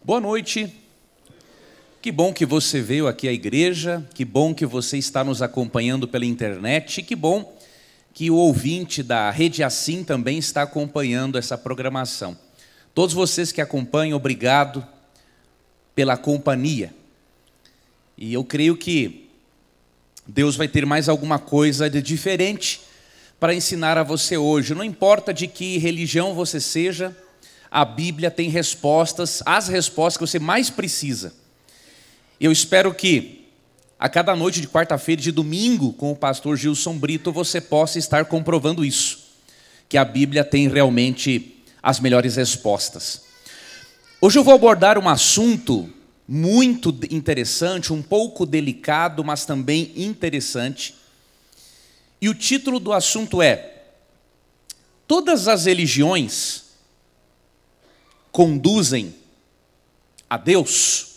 Boa noite, que bom que você veio aqui à igreja, que bom que você está nos acompanhando pela internet, que bom que o ouvinte da Rede Assim também está acompanhando essa programação. Todos vocês que acompanham, obrigado pela companhia. E eu creio que Deus vai ter mais alguma coisa de diferente para ensinar a você hoje. Não importa de que religião você seja, a Bíblia tem respostas, as respostas que você mais precisa. Eu espero que a cada noite de quarta-feira e de domingo, com o pastor Gilson Brito, você possa estar comprovando isso, que a Bíblia tem realmente as melhores respostas. Hoje eu vou abordar um assunto muito interessante, um pouco delicado, mas também interessante. E o título do assunto é: todas as religiões conduzem a Deus?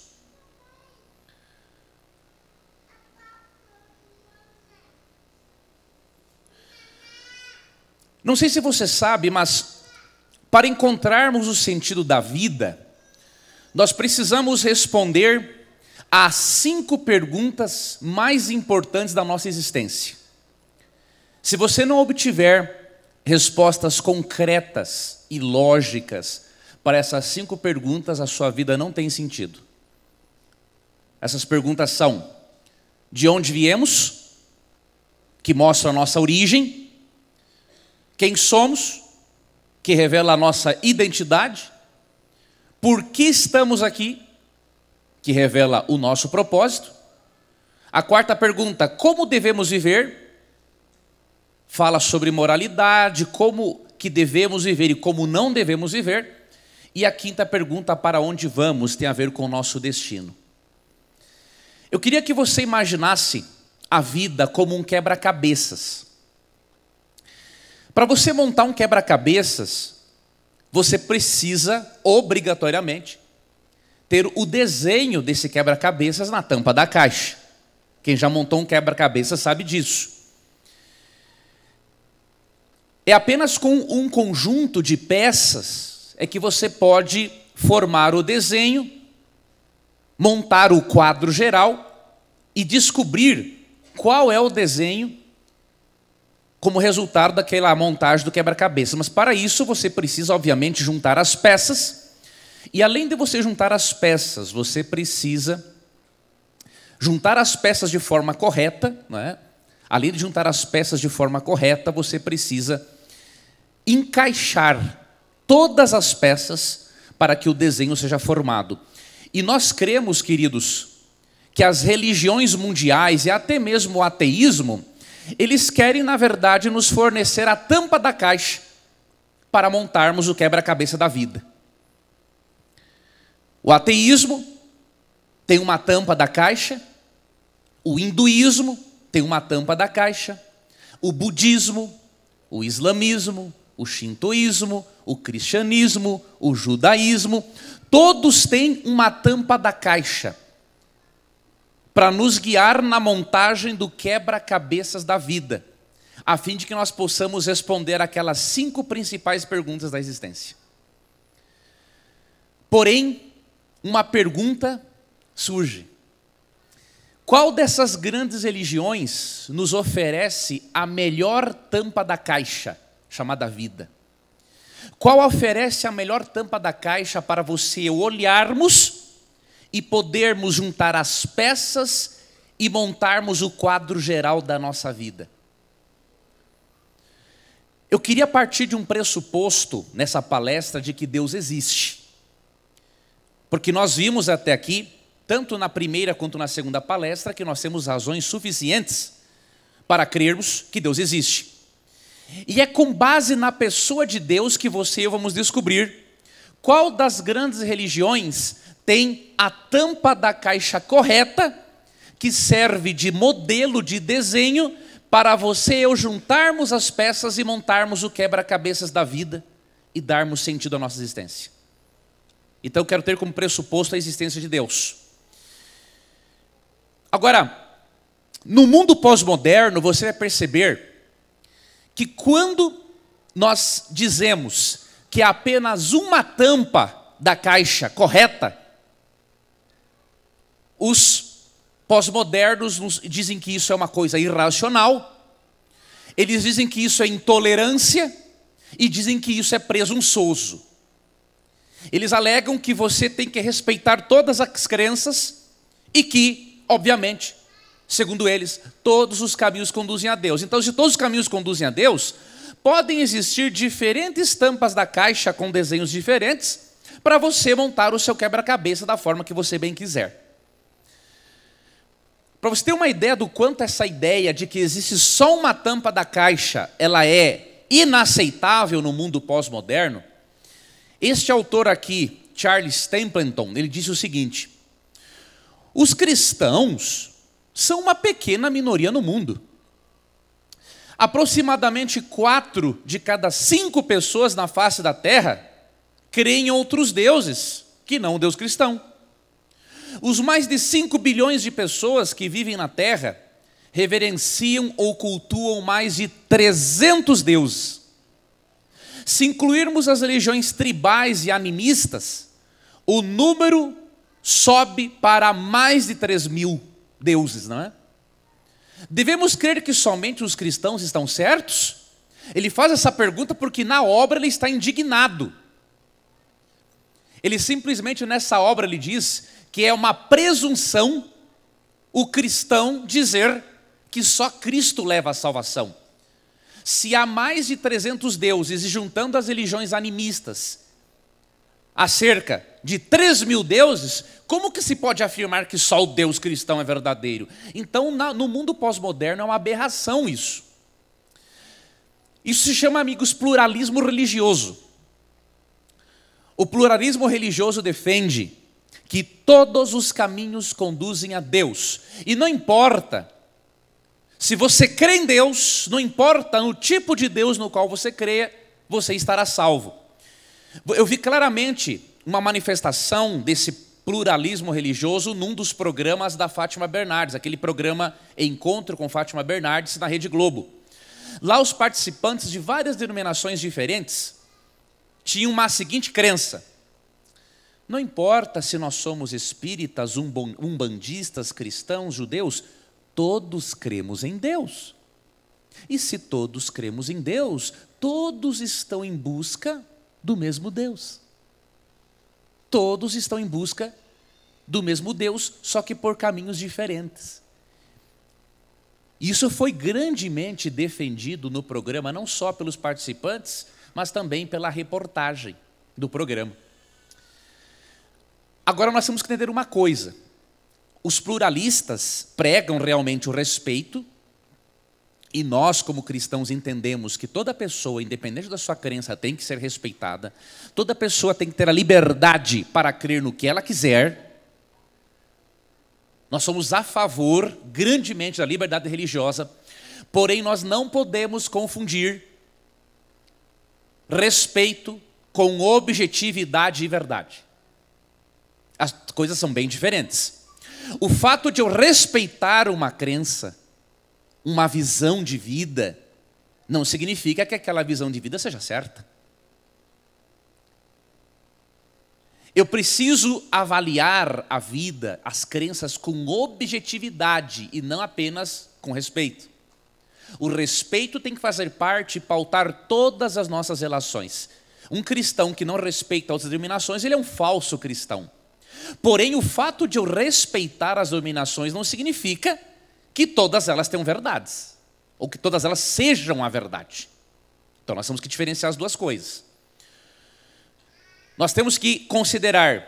Não sei se você sabe, mas para encontrarmos o sentido da vida, nós precisamos responder às 5 perguntas mais importantes da nossa existência. Se você não obtiver respostas concretas e lógicas para essas 5 perguntas, a sua vida não tem sentido. Essas perguntas são: de onde viemos, que mostra a nossa origem; quem somos, que revela a nossa identidade; por que estamos aqui, que revela o nosso propósito. A 4ª pergunta: como devemos viver, fala sobre moralidade, como que devemos viver e como não devemos viver. E a 5ª pergunta: para onde vamos, tem a ver com o nosso destino. Eu queria que você imaginasse a vida como um quebra-cabeças. Para você montar um quebra-cabeças, você precisa, obrigatoriamente, ter o desenho desse quebra-cabeças na tampa da caixa. Quem já montou um quebra-cabeças sabe disso. É apenas com um conjunto de peças é que você pode formar o desenho, montar o quadro geral e descobrir qual é o desenho como resultado daquela montagem do quebra-cabeça. Mas para isso você precisa, obviamente, juntar as peças. E além de você juntar as peças, você precisa juntar as peças de forma correta, não é? Além de juntar as peças de forma correta, você precisa encaixar todas as peças para que o desenho seja formado. E nós cremos, queridos, que as religiões mundiais e até mesmo o ateísmo, eles querem, na verdade, nos fornecer a tampa da caixa para montarmos o quebra-cabeça da vida. O ateísmo tem uma tampa da caixa, o hinduísmo tem uma tampa da caixa, o budismo, o islamismo, o shintoísmo, o cristianismo, o judaísmo, todos têm uma tampa da caixa para nos guiar na montagem do quebra-cabeças da vida, a fim de que nós possamos responder aquelas 5 principais perguntas da existência. Porém, uma pergunta surge: qual dessas grandes religiões nos oferece a melhor tampa da caixa, chamada vida? Qual oferece a melhor tampa da caixa para você olharmos e podermos juntar as peças e montarmos o quadro geral da nossa vida? Eu queria partir de um pressuposto nessa palestra de que Deus existe. Porque nós vimos até aqui, tanto na primeira quanto na 2ª palestra, que nós temos razões suficientes para crermos que Deus existe. E é com base na pessoa de Deus que você e eu vamos descobrir qual das grandes religiões tem a tampa da caixa correta, que serve de modelo, de desenho, para você e eu juntarmos as peças e montarmos o quebra-cabeças da vida e darmos sentido à nossa existência. Então eu quero ter como pressuposto a existência de Deus. Agora, no mundo pós-moderno, você vai perceber que quando nós dizemos que há apenas uma tampa da caixa correta, Os pós-modernos dizem que isso é uma coisa irracional, eles dizem que isso é intolerância e dizem que isso é presunçoso. Eles alegam que você tem que respeitar todas as crenças e que, obviamente, segundo eles, todos os caminhos conduzem a Deus. Então, se todos os caminhos conduzem a Deus, podem existir diferentes tampas da caixa com desenhos diferentes para você montar o seu quebra-cabeça da forma que você bem quiser. Para você ter uma ideia do quanto essa ideia de que existe só uma tampa da caixa, ela é inaceitável no mundo pós-moderno, este autor aqui, Charles Templeton, ele disse o seguinte: os cristãos são uma pequena minoria no mundo. Aproximadamente 4 de cada 5 pessoas na face da terra creem em outros deuses, que não o Deus cristão. Os mais de 5 bilhões de pessoas que vivem na terra reverenciam ou cultuam mais de 300 deuses. Se incluirmos as religiões tribais e animistas, o número sobe para mais de 3.000 deuses, não é? Devemos crer que somente os cristãos estão certos? Ele faz essa pergunta porque na obra ele está indignado. Ele simplesmente nessa obra ele diz que é uma presunção o cristão dizer que só Cristo leva à salvação. Se há mais de 300 deuses e juntando as religiões animistas, há cerca de 3.000 deuses, como que se pode afirmar que só o Deus cristão é verdadeiro? Então, no mundo pós-moderno é uma aberração isso. Isso se chama, amigos, pluralismo religioso. O pluralismo religioso defende que todos os caminhos conduzem a Deus. E não importa se você crê em Deus, não importa no tipo de Deus no qual você crê, você estará salvo. Eu vi claramente uma manifestação desse pluralismo religioso num dos programas da Fátima Bernardes, aquele programa Encontro com Fátima Bernardes na Rede Globo. Lá os participantes de várias denominações diferentes tinham uma seguinte crença: não importa se nós somos espíritas, umbandistas, cristãos, judeus, todos cremos em Deus. E se todos cremos em Deus, todos estão em busca do mesmo Deus. Todos estão em busca do mesmo Deus, só que por caminhos diferentes. Isso foi grandemente defendido no programa, não só pelos participantes, mas também pela reportagem do programa. Agora nós temos que entender uma coisa: os pluralistas pregam realmente o respeito, e nós, como cristãos, entendemos que toda pessoa, independente da sua crença, tem que ser respeitada, toda pessoa tem que ter a liberdade para crer no que ela quiser. Nós somos a favor, grandemente, da liberdade religiosa, porém nós não podemos confundir respeito com objetividade e verdade. As coisas são bem diferentes. O fato de eu respeitar uma crença, uma visão de vida, não significa que aquela visão de vida seja certa. Eu preciso avaliar a vida, as crenças com objetividade e não apenas com respeito. O respeito tem que fazer parte e pautar todas as nossas relações. Um cristão que não respeita outras denominações, ele é um falso cristão. Porém, o fato de eu respeitar as denominações não significa que todas elas tenham verdades, ou que todas elas sejam a verdade. Então nós temos que diferenciar as duas coisas. Nós temos que considerar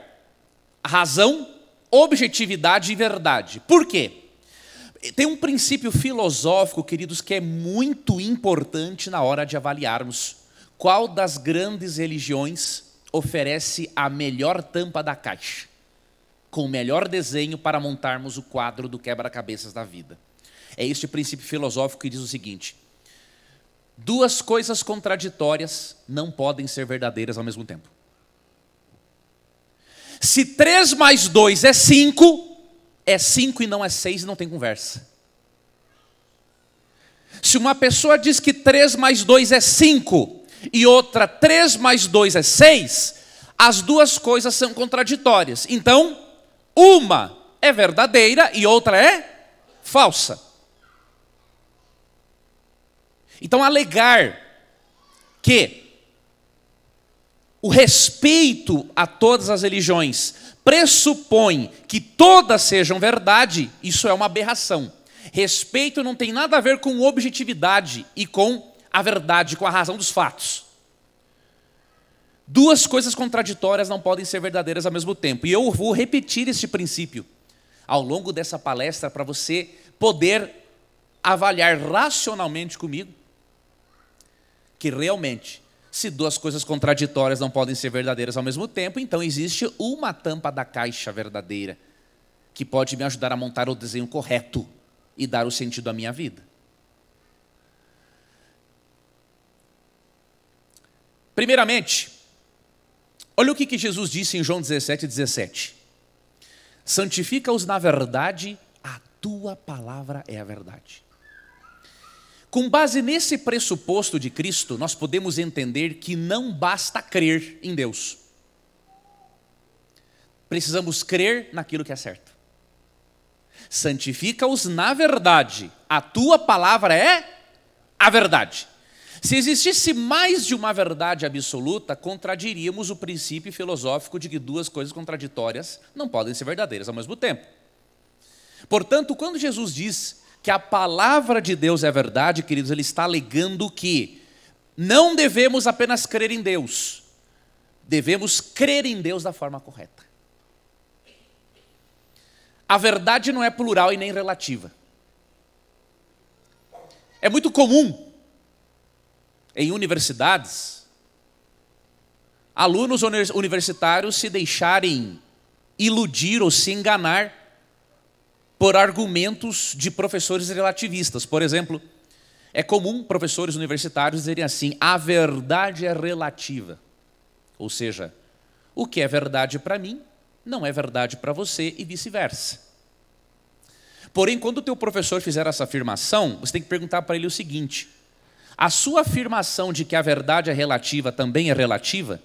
razão, objetividade e verdade. Por quê? Tem um princípio filosófico, queridos, que é muito importante na hora de avaliarmos qual das grandes religiões oferece a melhor tampa da caixa, com o melhor desenho para montarmos o quadro do quebra-cabeças da vida. É este princípio filosófico que diz o seguinte: duas coisas contraditórias não podem ser verdadeiras ao mesmo tempo. Se 3 mais 2 é 5, é 5 e não é 6 e não tem conversa. Se uma pessoa diz que 3 mais 2 é 5 e outra 3 mais 2 é 6, as duas coisas são contraditórias. Então, uma é verdadeira e outra é falsa. Então, alegar que o respeito a todas as religiões pressupõe que todas sejam verdade, isso é uma aberração. Respeito não tem nada a ver com objetividade e com a verdade, com a razão dos fatos. Duas coisas contraditórias não podem ser verdadeiras ao mesmo tempo. E eu vou repetir este princípio ao longo dessa palestra para você poder avaliar racionalmente comigo que realmente, se duas coisas contraditórias não podem ser verdadeiras ao mesmo tempo, então existe uma tampa da caixa verdadeira que pode me ajudar a montar o desenho correto e dar o sentido à minha vida. Primeiramente, olha o que Jesus disse em João 17:17. Santifica-os na verdade, a tua palavra é a verdade. Com base nesse pressuposto de Cristo, nós podemos entender que não basta crer em Deus. Precisamos crer naquilo que é certo. Santifica-os na verdade, a tua palavra é a verdade. Se existisse mais de uma verdade absoluta, contradiríamos o princípio filosófico de que duas coisas contraditórias não podem ser verdadeiras ao mesmo tempo. Portanto, quando Jesus diz que a palavra de Deus é verdade, queridos, ele está alegando que não devemos apenas crer em Deus, devemos crer em Deus da forma correta. A verdade não é plural e nem relativa. É muito comum em universidades alunos universitários se deixarem iludir ou se enganar por argumentos de professores relativistas. Por exemplo, é comum professores universitários dizerem assim: a verdade é relativa. Ou seja, o que é verdade para mim não é verdade para você e vice-versa. Porém, quando o teu professor fizer essa afirmação, você tem que perguntar para ele o seguinte: a sua afirmação de que a verdade é relativa também é relativa?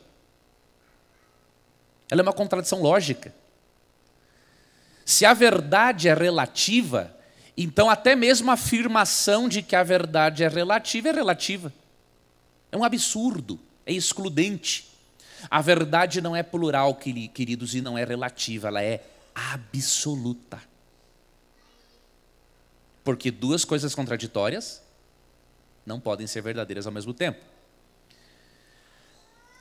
Ela é uma contradição lógica. Se a verdade é relativa, então até mesmo a afirmação de que a verdade é relativa é relativa. É um absurdo, é excludente. A verdade não é plural, queridos, e não é relativa, ela é absoluta. Porque duas coisas contraditórias não podem ser verdadeiras ao mesmo tempo.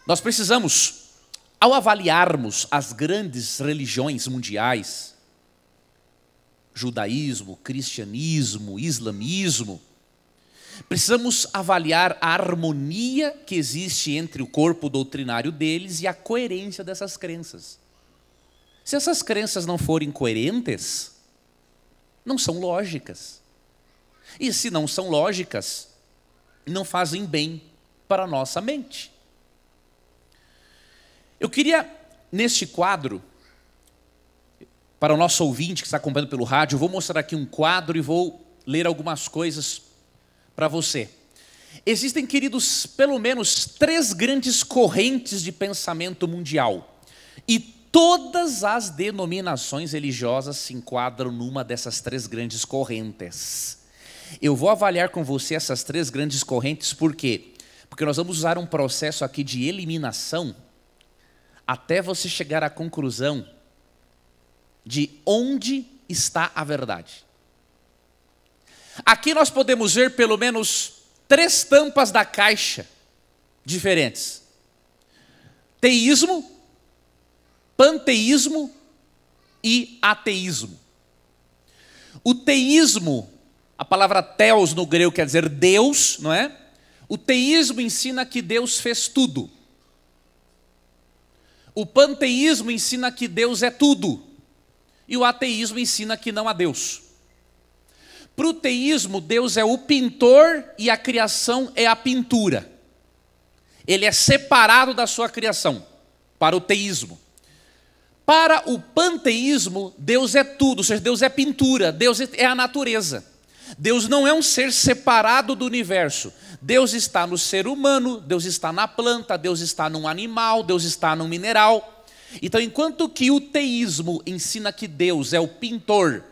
Nós precisamos, ao avaliarmos as grandes religiões mundiais, judaísmo, cristianismo, islamismo, precisamos avaliar a harmonia que existe entre o corpo doutrinário deles e a coerência dessas crenças. Se essas crenças não forem coerentes, não são lógicas. E se não são lógicas, não fazem bem para a nossa mente. Eu queria, neste quadro, para o nosso ouvinte que está acompanhando pelo rádio, eu vou mostrar aqui um quadro e vou ler algumas coisas para você. Existem, queridos, pelo menos 3 grandes correntes de pensamento mundial. E todas as denominações religiosas se enquadram numa dessas 3 grandes correntes. Eu vou avaliar com você essas 3 grandes correntes, por quê? Porque nós vamos usar um processo aqui de eliminação até você chegar à conclusão de onde está a verdade. Aqui nós podemos ver pelo menos 3 tampas da caixa diferentes: teísmo, panteísmo e ateísmo. O teísmo, a palavra theos no grego quer dizer Deus, não é? O teísmo ensina que Deus fez tudo. O panteísmo ensina que Deus é tudo. E o ateísmo ensina que não há Deus. Para o teísmo, Deus é o pintor e a criação é a pintura. Ele é separado da sua criação, para o teísmo. Para o panteísmo, Deus é tudo, ou seja, Deus é pintura, Deus é a natureza. Deus não é um ser separado do universo. Deus está no ser humano, Deus está na planta, Deus está num animal, Deus está num mineral. Então, enquanto que o teísmo ensina que Deus é o pintor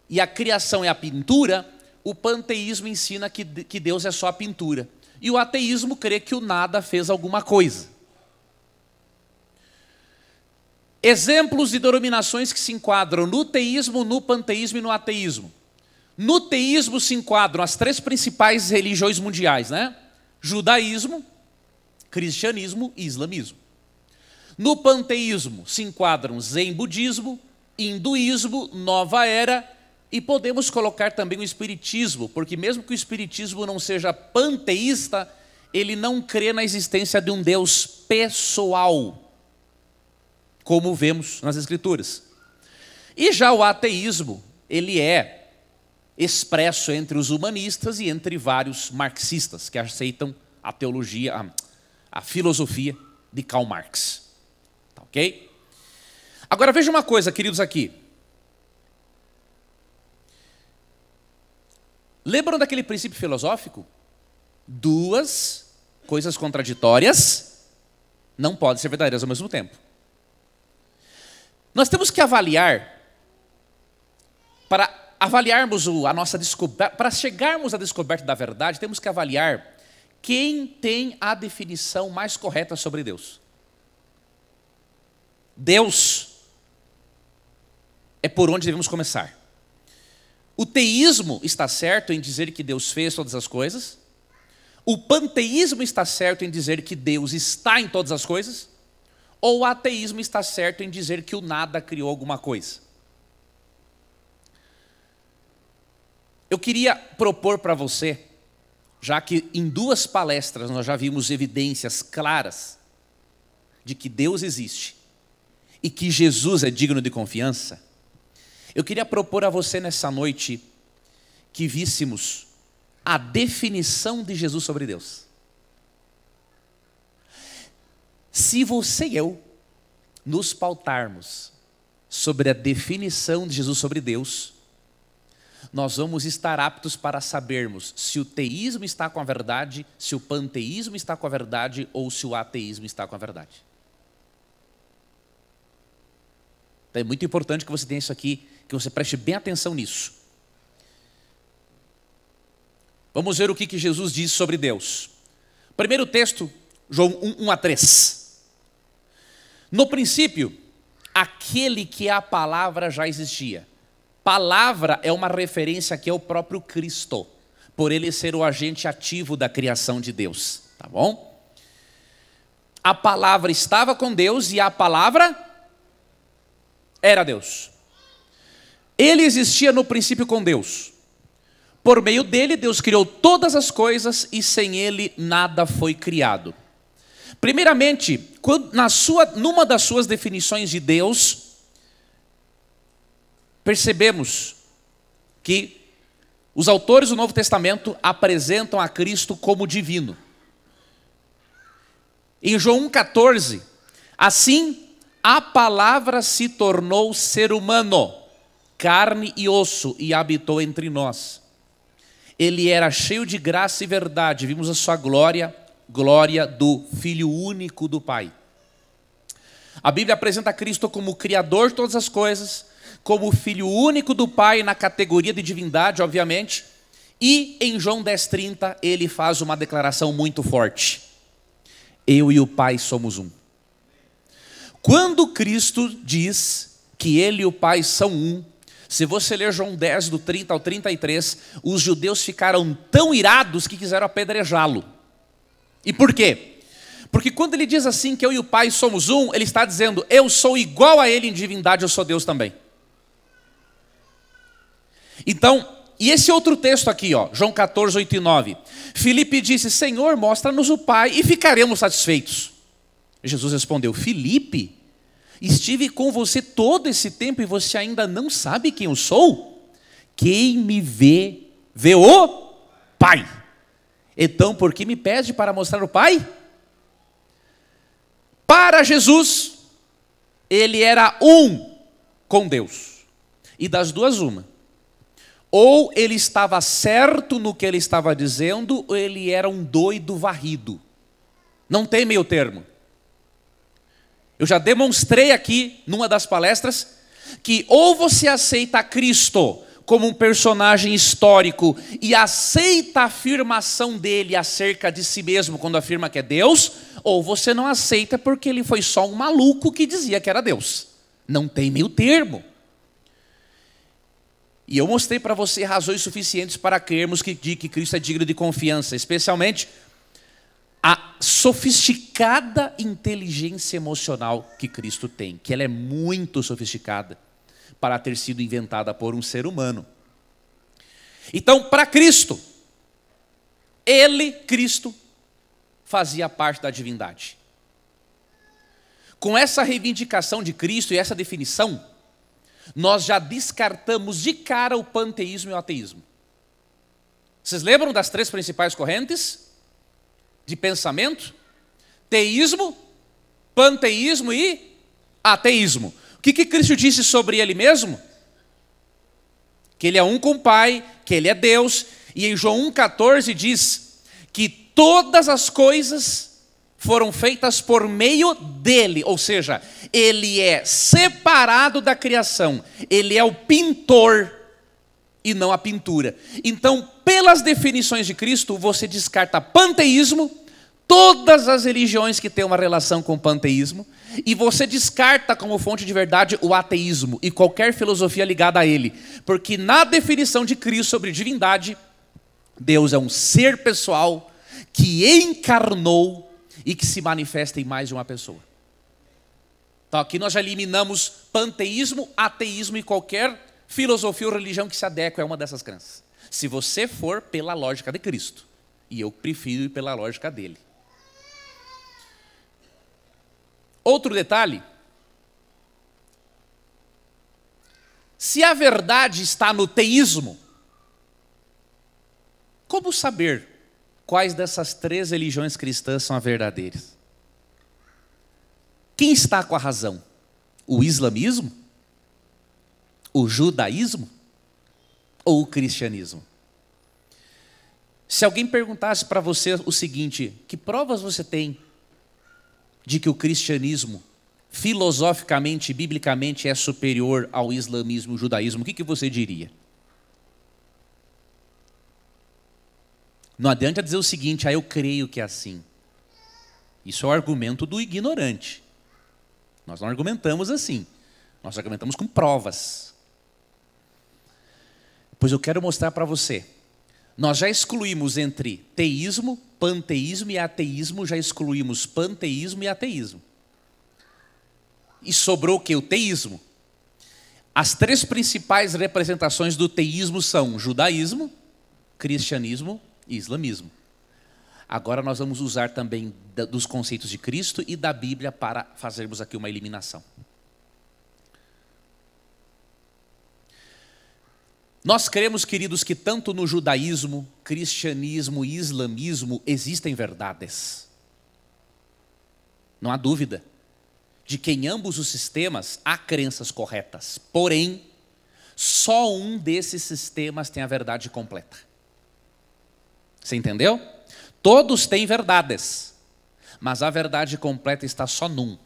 e a criação é a pintura, o panteísmo ensina que Deus é só a pintura. E o ateísmo crê que o nada fez alguma coisa. Exemplos de denominações que se enquadram no teísmo, no panteísmo e no ateísmo. No teísmo se enquadram as três principais religiões mundiais, né? Judaísmo, cristianismo e islamismo. No panteísmo se enquadram Zen budismo, hinduísmo, nova era, e podemos colocar também o espiritismo, porque mesmo que o espiritismo não seja panteísta, ele não crê na existência de um Deus pessoal, como vemos nas Escrituras. E já o ateísmo, ele é expresso entre os humanistas e entre vários marxistas que aceitam a teologia, a filosofia de Karl Marx. Tá ok? Agora veja uma coisa, queridos, aqui. Lembram daquele princípio filosófico? Duas coisas contraditórias não podem ser verdadeiras ao mesmo tempo. Nós temos que avaliar, para avaliarmos a nossa descoberta, para chegarmos à descoberta da verdade, temos que avaliar quem tem a definição mais correta sobre Deus. Deus é por onde devemos começar. O teísmo está certo em dizer que Deus fez todas as coisas. O panteísmo está certo em dizer que Deus está em todas as coisas. Ou o ateísmo está certo em dizer que o nada criou alguma coisa. Eu queria propor para você, já que em duas palestras nós já vimos evidências claras de que Deus existe e que Jesus é digno de confiança, eu queria propor a você nessa noite que víssemos a definição de Jesus sobre Deus. Se você e eu nos pautarmos sobre a definição de Jesus sobre Deus, nós vamos estar aptos para sabermos se o teísmo está com a verdade, se o panteísmo está com a verdade ou se o ateísmo está com a verdade. Então é muito importante que você tenha isso aqui, que você preste bem atenção nisso. Vamos ver o que Jesus diz sobre Deus. Primeiro texto, João 1:3. No princípio, aquele que é a palavra já existia. Palavra é uma referência aqui ao próprio Cristo, por ele ser o agente ativo da criação de Deus. Tá bom? A palavra estava com Deus e a palavra era Deus. Ele existia no princípio com Deus. Por meio dele, Deus criou todas as coisas e sem ele nada foi criado. Primeiramente, numa das suas definições de Deus, percebemos que os autores do Novo Testamento apresentam a Cristo como divino. Em João 1,14, assim a palavra se tornou ser humano, carne e osso, e habitou entre nós. Ele era cheio de graça e verdade, vimos a sua glória, glória do Filho único do Pai. A Bíblia apresenta Cristo como o Criador de todas as coisas, como o Filho único do Pai na categoria de divindade, obviamente, e em João 10,30 ele faz uma declaração muito forte: eu e o Pai somos um. Quando Cristo diz que ele e o Pai são um, se você ler João 10, do 30 ao 33, os judeus ficaram tão irados que quiseram apedrejá-lo. E por quê? Porque quando ele diz assim que eu e o Pai somos um, ele está dizendo, eu sou igual a ele em divindade, eu sou Deus também. Então, e esse outro texto aqui, ó, João 14, 8 e 9. Filipe disse, Senhor, mostra-nos o Pai e ficaremos satisfeitos. Jesus respondeu, Filipe, estive com você todo esse tempo e você ainda não sabe quem eu sou? Quem me vê, vê o Pai. Então, por que me pede para mostrar o Pai? Para Jesus, ele era um com Deus. E das duas, uma. Ou ele estava certo no que ele estava dizendo, ou ele era um doido varrido. Não tem meio termo. Eu já demonstrei aqui, numa das palestras, que ou você aceita Cristo como um personagem histórico e aceita a afirmação dele acerca de si mesmo quando afirma que é Deus, ou você não aceita porque ele foi só um maluco que dizia que era Deus. Não tem meio termo. E eu mostrei para você razões suficientes para crermos que Cristo é digno de confiança, especialmente a sofisticada inteligência emocional que Cristo tem, que ela é muito sofisticada para ter sido inventada por um ser humano. Então, para Cristo, Cristo, fazia parte da divindade. Com essa reivindicação de Cristo e essa definição, nós já descartamos de cara o panteísmo e o ateísmo. Vocês lembram das 3 principais correntes de pensamento? Teísmo, panteísmo e ateísmo. O que Cristo disse sobre ele mesmo? Que ele é um com o Pai, que ele é Deus. E em João 1,14 diz que todas as coisas foram feitas por meio dele. Ou seja, ele é separado da criação. Ele é o pintor e não a pintura. Então, pelas definições de Cristo, você descarta panteísmo, todas as religiões que têm uma relação com o panteísmo, e você descarta como fonte de verdade o ateísmo e qualquer filosofia ligada a ele. Porque na definição de Cristo sobre divindade, Deus é um ser pessoal que encarnou e que se manifesta em mais de uma pessoa. Então aqui nós já eliminamos panteísmo, ateísmo e qualquer filosofia ou religião que se adeque a uma dessas crenças. Se você for pela lógica de Cristo. E eu prefiro ir pela lógica dele. Outro detalhe. Se a verdade está no teísmo, como saber quais dessas 3 religiões cristãs são as verdadeiras? Quem está com a razão? O islamismo? O judaísmo? Ou o cristianismo? Se alguém perguntasse para você o seguinte: que provas você tem de que o cristianismo, filosoficamente e biblicamente, é superior ao islamismo e ao judaísmo, o que você diria? Não adianta dizer o seguinte: eu creio que é assim. Isso é o argumento do ignorante. Nós não argumentamos assim. Nós argumentamos com provas. Pois eu quero mostrar para você. Nós já excluímos entre teísmo, panteísmo e ateísmo, já excluímos panteísmo e ateísmo. E sobrou o que? O teísmo. As 3 principais representações do teísmo são judaísmo, cristianismo e islamismo. Agora nós vamos usar também dos conceitos de Cristo e da Bíblia para fazermos aqui uma eliminação. Nós cremos, queridos, que tanto no judaísmo, cristianismo e islamismo existem verdades. Não há dúvida de que em ambos os sistemas há crenças corretas. Porém, só um desses sistemas tem a verdade completa. Você entendeu? Todos têm verdades, mas a verdade completa está só num.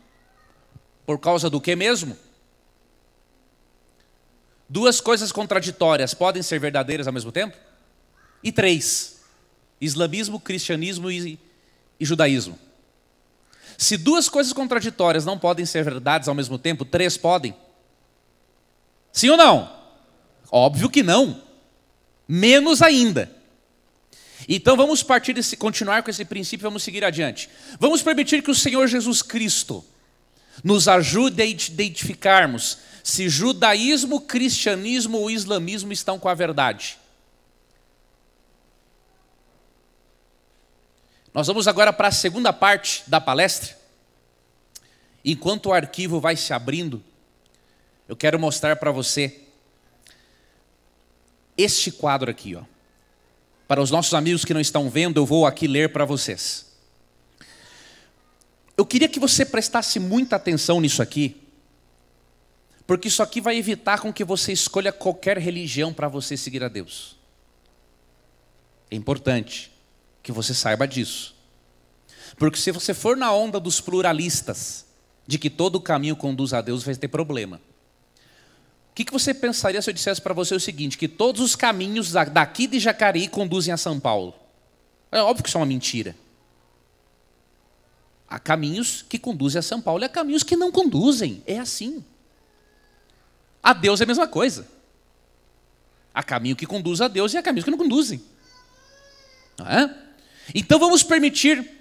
Por causa do que mesmo? 2 coisas contraditórias podem ser verdadeiras ao mesmo tempo? E 3, islamismo, cristianismo e judaísmo. Se 2 coisas contraditórias não podem ser verdades ao mesmo tempo, 3 podem? Sim ou não? Óbvio que não. Menos ainda. Então vamos continuar com esse princípio e vamos seguir adiante. Vamos permitir que o Senhor Jesus Cristo nos ajude a identificarmos se judaísmo, cristianismo ou islamismo estão com a verdade. Nós vamos agora para a segunda parte da palestra. Enquanto o arquivo vai se abrindo, eu quero mostrar para você este quadro aqui, ó. Para os nossos amigos que não estão vendo, eu vou aqui ler para vocês. Eu queria que você prestasse muita atenção nisso aqui, porque isso aqui vai evitar com que você escolha qualquer religião para você seguir a Deus. É importante que você saiba disso. Porque se você for na onda dos pluralistas, de que todo caminho conduz a Deus, vai ter problema. O que você pensaria se eu dissesse para você o seguinte, que todos os caminhos daqui de Jacareí conduzem a São Paulo? É óbvio que isso é uma mentira. Há caminhos que conduzem a São Paulo e há caminhos que não conduzem. É assim. A Deus é a mesma coisa. Há caminho que conduz a Deus e há caminhos que não conduzem. Não é? Então vamos permitir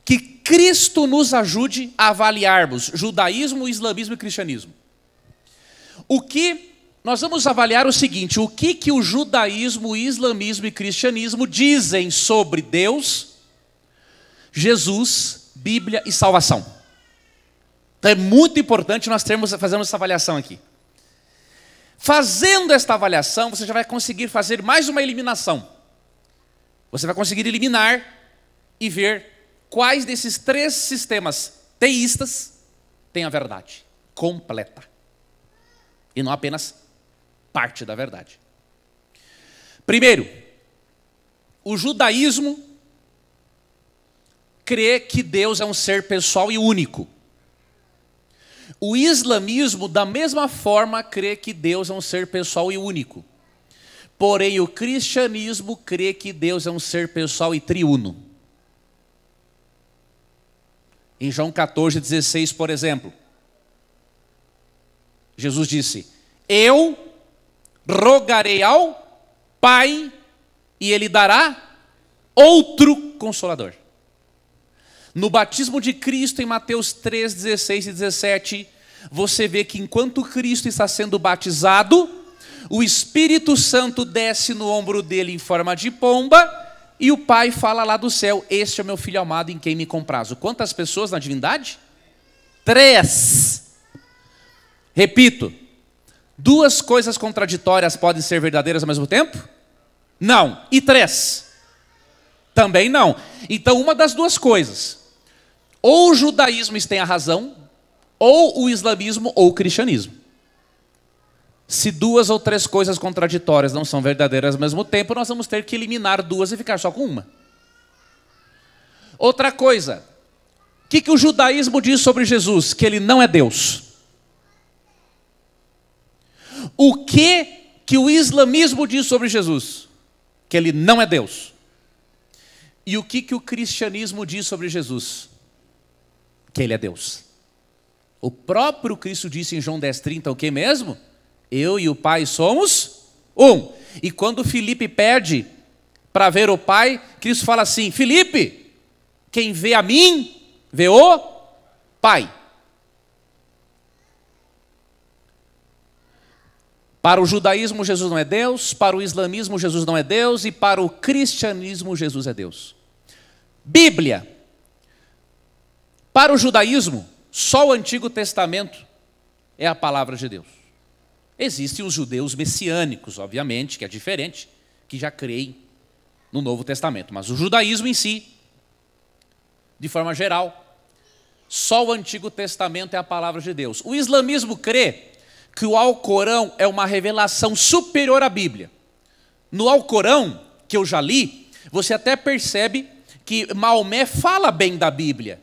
que Cristo nos ajude a avaliarmos judaísmo, islamismo e cristianismo. Nós vamos avaliar o seguinte, o que o judaísmo, o islamismo e cristianismo dizem sobre Deus, Jesus, Bíblia e salvação. Então é muito importante nós fazermos essa avaliação aqui. Fazendo esta avaliação, você já vai conseguir fazer mais uma eliminação. Você vai conseguir eliminar e ver quais desses 3 sistemas teístas têm a verdade completa. E não apenas parte da verdade. Primeiro, o judaísmo crê que Deus é um ser pessoal e único. O islamismo, da mesma forma, crê que Deus é um ser pessoal e único. Porém, o cristianismo crê que Deus é um ser pessoal e triuno. Em João 14,16, por exemplo, Jesus disse, eu rogarei ao Pai e Ele dará outro Consolador. No batismo de Cristo, em Mateus 3, 16 e 17, você vê que enquanto Cristo está sendo batizado, o Espírito Santo desce no ombro dele em forma de pomba, e o Pai fala lá do céu, este é meu Filho amado em quem me comprazo. Quantas pessoas na divindade? 3. Repito, 2 coisas contraditórias podem ser verdadeiras ao mesmo tempo? Não. E 3? Também não. Então, uma das 2 coisas, ou o judaísmo tem a razão, ou o islamismo ou o cristianismo. Se 2 ou 3 coisas contraditórias não são verdadeiras ao mesmo tempo, nós vamos ter que eliminar 2 e ficar só com uma. Outra coisa, o que o judaísmo diz sobre Jesus? Que ele não é Deus. O que o islamismo diz sobre Jesus? Que ele não é Deus. E o que o cristianismo diz sobre Jesus? Que ele é Deus. O próprio Cristo disse em João 10,30 o que mesmo? Eu e o Pai somos um. E quando Filipe pede para ver o Pai, Cristo fala assim, Filipe, quem vê a mim, vê o Pai. Para o judaísmo, Jesus não é Deus, para o islamismo, Jesus não é Deus, e para o cristianismo, Jesus é Deus. Bíblia. Para o judaísmo, só o Antigo Testamento é a palavra de Deus. Existem os judeus messiânicos, obviamente, que é diferente, que já creem no Novo Testamento. Mas o judaísmo em si, de forma geral, só o Antigo Testamento é a palavra de Deus. O islamismo crê que o Alcorão é uma revelação superior à Bíblia. No Alcorão, que eu já li, você até percebe que Maomé fala bem da Bíblia.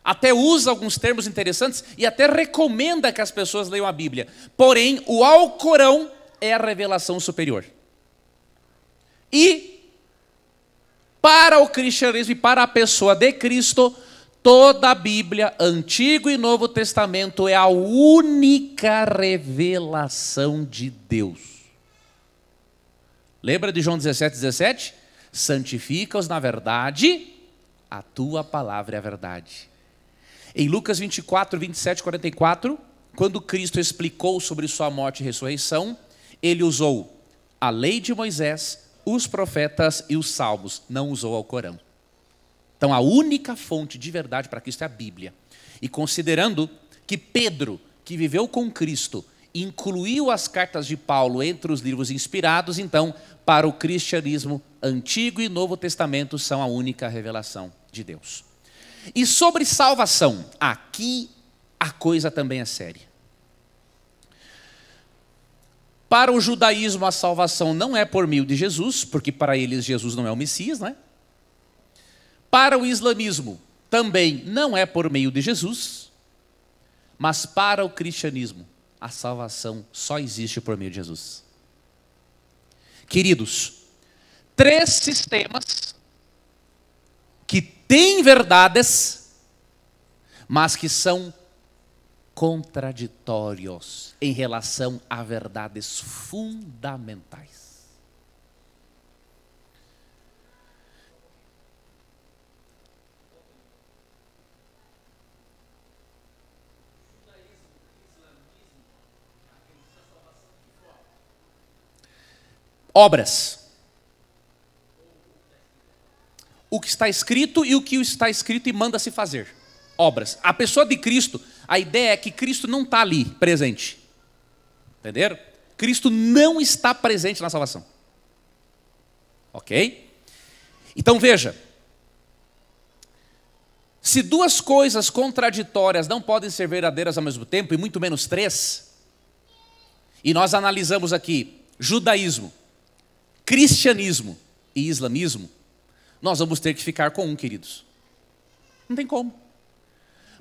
Até usa alguns termos interessantes e até recomenda que as pessoas leiam a Bíblia. Porém, o Alcorão é a revelação superior. E para o cristianismo e para a pessoa de Cristo, toda a Bíblia, Antigo e Novo Testamento, é a única revelação de Deus. Lembra de João 17,17? Santifica-os na verdade, a tua palavra é a verdade. Em Lucas 24, 27, 44, quando Cristo explicou sobre sua morte e ressurreição, ele usou a lei de Moisés, os profetas e os salmos, não usou o Alcorão. Então a única fonte de verdade para Cristo é a Bíblia. E considerando que Pedro, que viveu com Cristo, incluiu as cartas de Paulo entre os livros inspirados, então para o cristianismo, Antigo e Novo Testamento são a única revelação de Deus. E sobre salvação, aqui a coisa também é séria. Para o judaísmo a salvação não é por meio de Jesus, porque para eles Jesus não é o Messias, né? Para o islamismo também não é por meio de Jesus. Mas para o cristianismo, a salvação só existe por meio de Jesus. Queridos, 3 sistemas que têm verdades, mas que são contraditórios em relação a verdades fundamentais. Obras. O que está escrito e o que está escrito e manda-se fazer. Obras. A pessoa de Cristo, a ideia é que Cristo não está ali presente. Entenderam? Cristo não está presente na salvação. Ok? Então veja. Se 2 coisas contraditórias não podem ser verdadeiras ao mesmo tempo, e muito menos 3, e nós analisamos aqui judaísmo, cristianismo e islamismo, nós vamos ter que ficar com um, queridos. Não tem como.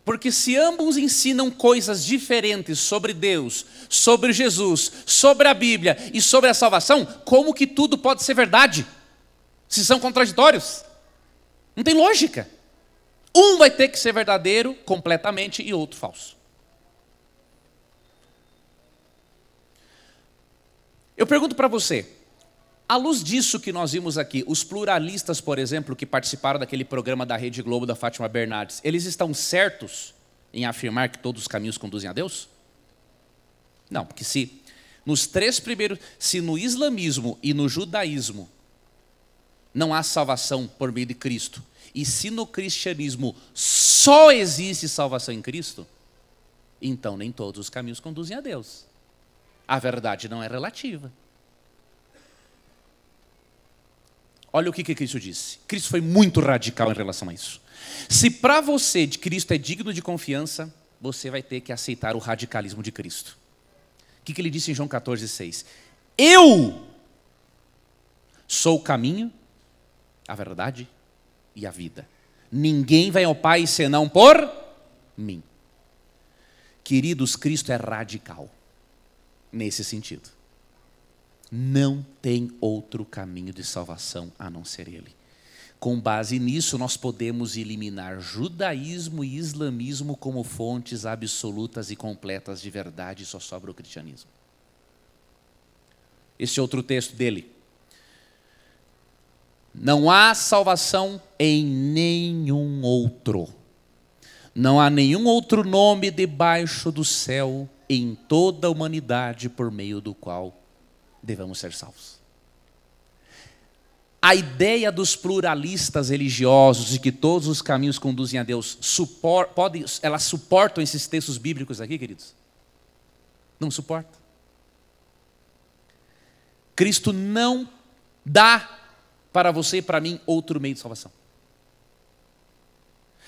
Porque se ambos ensinam coisas diferentes sobre Deus, sobre Jesus, sobre a Bíblia e sobre a salvação, como que tudo pode ser verdade? Se são contraditórios? Não tem lógica. Um vai ter que ser verdadeiro completamente e outro falso. Eu pergunto para você, à luz disso que nós vimos aqui, os pluralistas, por exemplo, que participaram daquele programa da Rede Globo da Fátima Bernardes, eles estão certos em afirmar que todos os caminhos conduzem a Deus? Não, porque se nos 3 primeiros, se no islamismo e no judaísmo não há salvação por meio de Cristo, e se no cristianismo só existe salvação em Cristo, então nem todos os caminhos conduzem a Deus. A verdade não é relativa. Olha o que Cristo disse. Cristo foi muito radical em relação a isso. Se para você de Cristo é digno de confiança, você vai ter que aceitar o radicalismo de Cristo. O que ele disse em João 14,6? Eu sou o caminho, a verdade e a vida. Ninguém vai ao Pai senão por mim. Queridos, Cristo é radical nesse sentido. Não tem outro caminho de salvação a não ser Ele. Com base nisso, nós podemos eliminar judaísmo e islamismo como fontes absolutas e completas de verdade, só sobra o cristianismo. Esse é outro texto dele. Não há salvação em nenhum outro. Não há nenhum outro nome debaixo do céu em toda a humanidade por meio do qual devemos ser salvos. A ideia dos pluralistas religiosos de que todos os caminhos conduzem a Deus, elas suportam esses textos bíblicos aqui, queridos? Não suportam. Cristo não dá para você e para mim outro meio de salvação.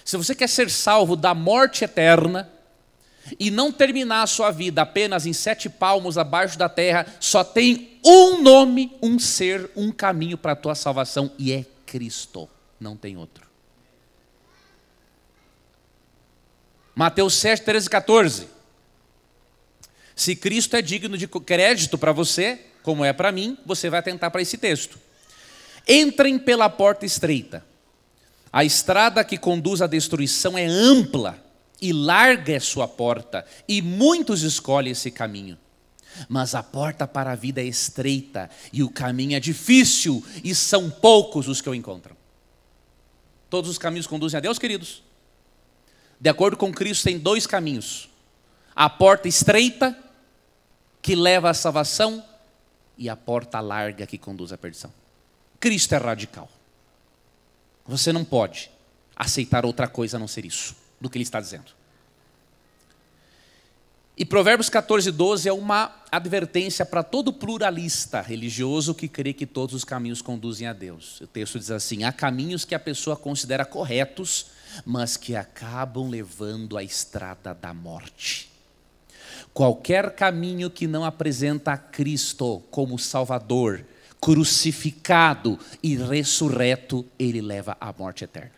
Se você quer ser salvo da morte eterna e não terminar a sua vida apenas em 7 palmos abaixo da terra, só tem um nome, um ser, um caminho para a tua salvação, e é Cristo, não tem outro. Mateus 7, 13 e 14. Se Cristo é digno de crédito para você, como é para mim, você vai atentar para esse texto. Entrem pela porta estreita. A estrada que conduz à destruição é ampla e larga é sua porta, e muitos escolhem esse caminho. Mas a porta para a vida é estreita, e o caminho é difícil, e são poucos os que o encontram. Todos os caminhos conduzem a Deus, queridos? De acordo com Cristo, tem 2 caminhos. A porta estreita, que leva à salvação, e a porta larga, que conduz à perdição. Cristo é radical. Você não pode aceitar outra coisa a não ser isso, do que ele está dizendo. E Provérbios 14, 12 é uma advertência para todo pluralista religioso que crê que todos os caminhos conduzem a Deus. O texto diz assim: há caminhos que a pessoa considera corretos, mas que acabam levando à estrada da morte. Qualquer caminho que não apresenta a Cristo como Salvador, crucificado e ressurreto, ele leva à morte eterna.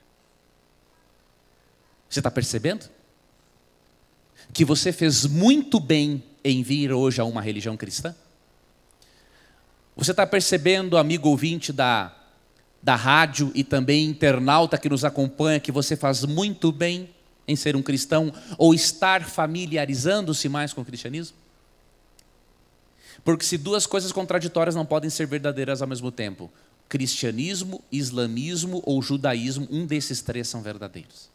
Você está percebendo? que você fez muito bem em vir hoje a uma religião cristã? Você está percebendo, amigo ouvinte da rádio e também internauta que nos acompanha, que você faz muito bem em ser um cristão ou estar familiarizando-se mais com o cristianismo? Porque se duas coisas contraditórias não podem ser verdadeiras ao mesmo tempo, cristianismo, islamismo ou judaísmo, um desses três são verdadeiros.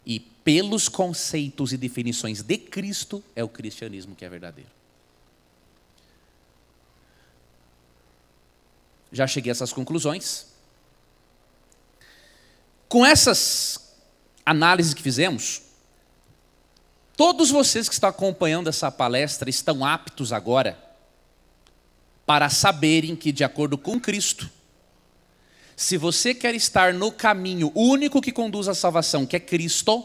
E pelos conceitos e definições de Cristo, é o cristianismo que é verdadeiro. Já cheguei a essas conclusões. Com essas análises que fizemos, todos vocês que estão acompanhando essa palestra estão aptos agora para saberem que, de acordo com Cristo, se você quer estar no caminho único que conduz à salvação, que é Cristo,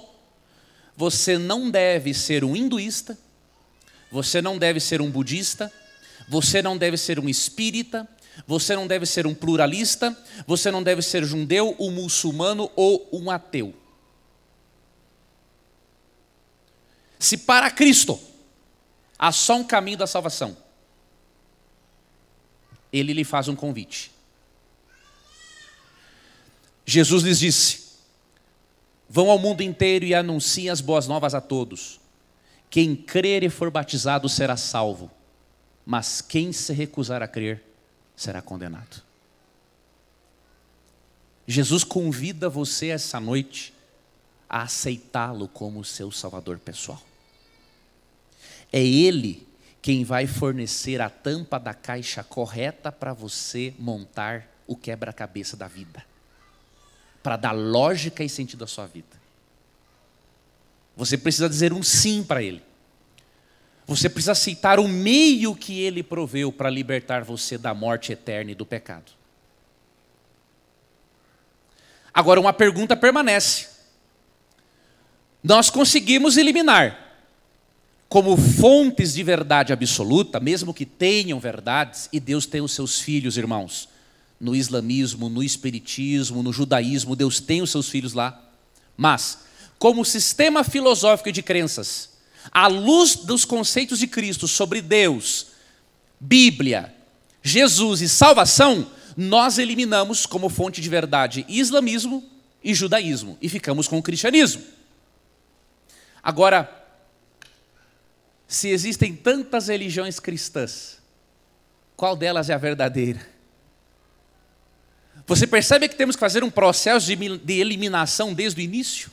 você não deve ser um hinduísta, você não deve ser um budista, você não deve ser um espírita, você não deve ser um pluralista, você não deve ser judeu, um muçulmano ou um ateu. Se para Cristo há só um caminho da salvação, Ele lhe faz um convite. Jesus lhes disse: vão ao mundo inteiro e anunciem as boas novas a todos. Quem crer e for batizado será salvo, mas quem se recusar a crer será condenado. Jesus convida você essa noite a aceitá-lo como seu salvador pessoal. É Ele quem vai fornecer a tampa da caixa correta para você montar o quebra-cabeça da vida, para dar lógica e sentido à sua vida. Você precisa dizer um sim para Ele. Você precisa aceitar o meio que Ele proveu para libertar você da morte eterna e do pecado. Agora, uma pergunta permanece. Nós conseguimos eliminar como fontes de verdade absoluta, mesmo que tenham verdades, e Deus tem os seus filhos, irmãos. No islamismo, no espiritismo, no judaísmo, Deus tem os seus filhos lá. Mas, como sistema filosófico de crenças, à luz dos conceitos de Cristo sobre Deus, Bíblia, Jesus e salvação, nós eliminamos como fonte de verdade islamismo e judaísmo e ficamos com o cristianismo. Agora, se existem tantas religiões cristãs, qual delas é a verdadeira? Você percebe que temos que fazer um processo de eliminação desde o início?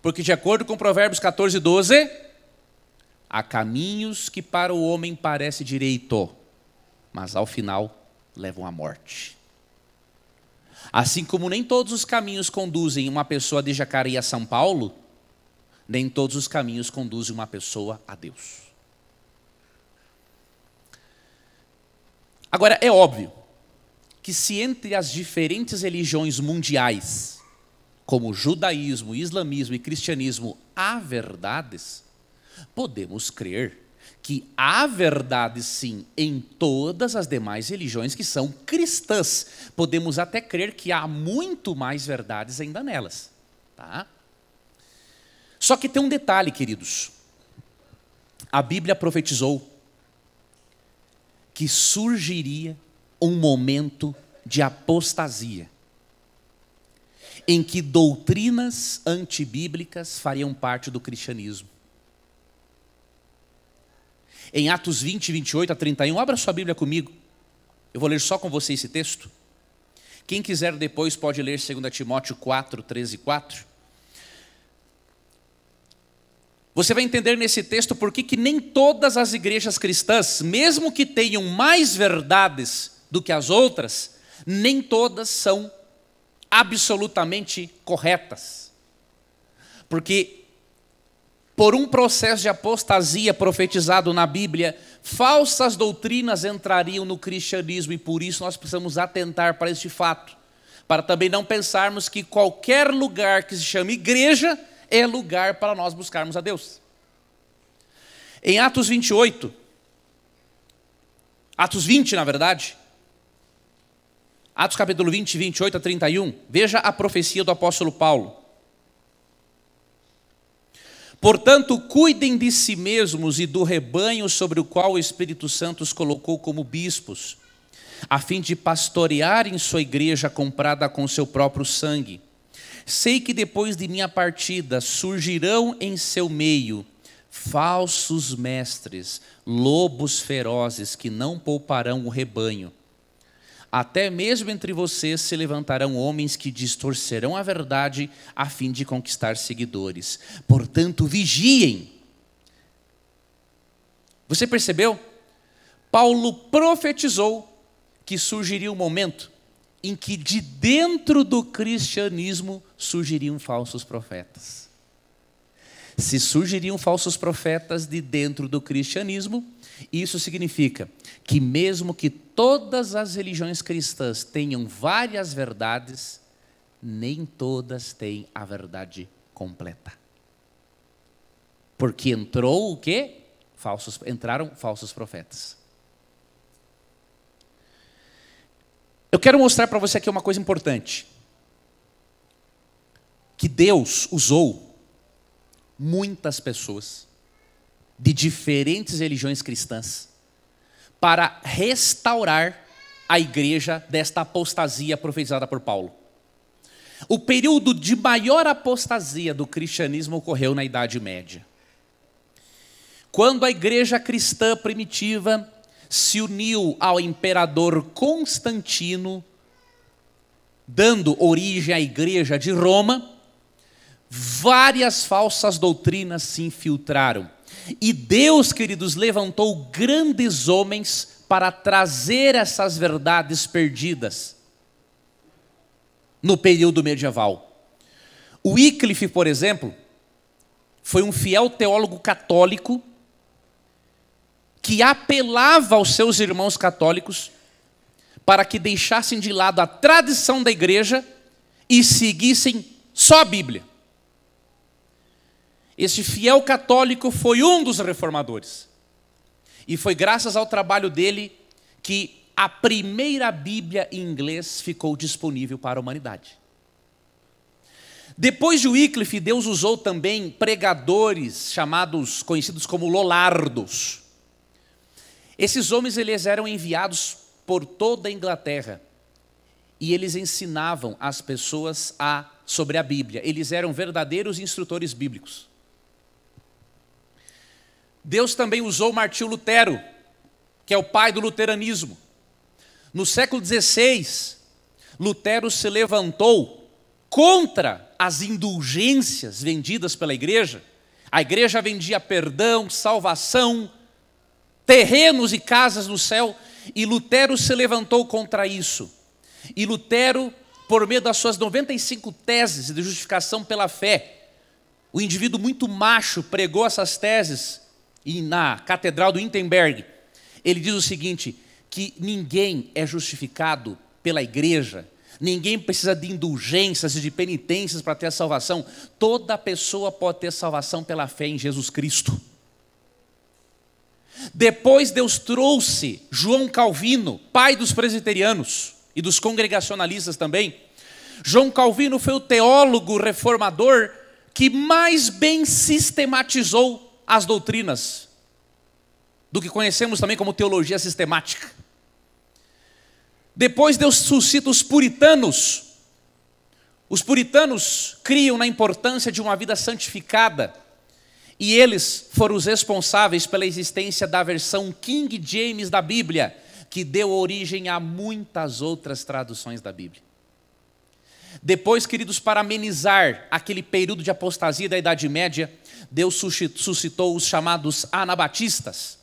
Porque de acordo com Provérbios 14:12, há caminhos que para o homem parece direito, mas ao final levam à morte. Assim como nem todos os caminhos conduzem uma pessoa de Jacareí a São Paulo, nem todos os caminhos conduzem uma pessoa a Deus. Agora, é óbvio que se entre as diferentes religiões mundiais, como judaísmo, islamismo e cristianismo, há verdades, podemos crer que há verdades sim em todas as demais religiões que são cristãs. Podemos até crer que há muito mais verdades ainda nelas, tá? Só que tem um detalhe, queridos. A Bíblia profetizou que surgiria um momento de apostasia, em que doutrinas antibíblicas fariam parte do cristianismo. Em Atos 20, 28 a 31, abra sua Bíblia comigo. Eu vou ler só com você esse texto. Quem quiser depois pode ler 2 Timóteo 4, 13 e 4. Você vai entender nesse texto por que nem todas as igrejas cristãs, mesmo que tenham mais verdades do que as outras, nem todas são absolutamente corretas. Porque por um processo de apostasia profetizado na Bíblia, falsas doutrinas entrariam no cristianismo e por isso nós precisamos atentar para este fato, para também não pensarmos que qualquer lugar que se chame igreja é lugar para nós buscarmos a Deus. Em Atos 28, Atos 20 na verdade, Atos capítulo 20, 28 a 31, veja a profecia do apóstolo Paulo. Portanto, cuidem de si mesmos e do rebanho sobre o qual o Espírito Santo os colocou como bispos, a fim de pastorearem sua igreja comprada com seu próprio sangue. Sei que depois de minha partida surgirão em seu meio falsos mestres, lobos ferozes que não pouparão o rebanho. Até mesmo entre vocês se levantarão homens que distorcerão a verdade a fim de conquistar seguidores. Portanto, vigiem. Você percebeu? Paulo profetizou que surgiria um momento em que de dentro do cristianismo surgiriam falsos profetas. Se surgiriam falsos profetas de dentro do cristianismo, isso significa que mesmo que todas as religiões cristãs tenham várias verdades, nem todas têm a verdade completa. Porque entrou o quê? Entraram falsos profetas. Eu quero mostrar para você aqui uma coisa importante. Que Deus usou muitas pessoas de diferentes religiões cristãs para restaurar a igreja desta apostasia profetizada por Paulo. O período de maior apostasia do cristianismo ocorreu na Idade Média. Quando a igreja cristã primitiva se uniu ao imperador Constantino, dando origem à igreja de Roma, várias falsas doutrinas se infiltraram. E Deus, queridos, levantou grandes homens para trazer essas verdades perdidas no período medieval. O Wycliffe, por exemplo, foi um fiel teólogo católico que apelava aos seus irmãos católicos para que deixassem de lado a tradição da igreja e seguissem só a Bíblia. Esse fiel católico foi um dos reformadores. E foi graças ao trabalho dele que a primeira Bíblia em inglês ficou disponível para a humanidade. Depois de Wycliffe, Deus usou também pregadores conhecidos como lollardos. Esses homens eles eram enviados por toda a Inglaterra e eles ensinavam as pessoas sobre a Bíblia. Eles eram verdadeiros instrutores bíblicos. Deus também usou Martinho Lutero, que é o pai do luteranismo. No século XVI, Lutero se levantou contra as indulgências vendidas pela igreja. A igreja vendia perdão, salvação, terrenos e casas no céu, e Lutero se levantou contra isso. E Lutero, por meio das suas 95 teses de justificação pela fé, o indivíduo muito macho pregou essas teses e na Catedral do Wittenberg, ele diz o seguinte, que ninguém é justificado pela igreja, ninguém precisa de indulgências e de penitências para ter a salvação, toda pessoa pode ter salvação pela fé em Jesus Cristo. Depois Deus trouxe João Calvino, pai dos presbiterianos e dos congregacionalistas também. João Calvino foi o teólogo reformador que mais bem sistematizou as doutrinas, do que conhecemos também como teologia sistemática. Depois Deus suscita os puritanos. Os puritanos criam na importância de uma vida santificada, e eles foram os responsáveis pela existência da versão King James da Bíblia, que deu origem a muitas outras traduções da Bíblia. Depois, queridos, para amenizar aquele período de apostasia da Idade Média, Deus suscitou os chamados anabatistas,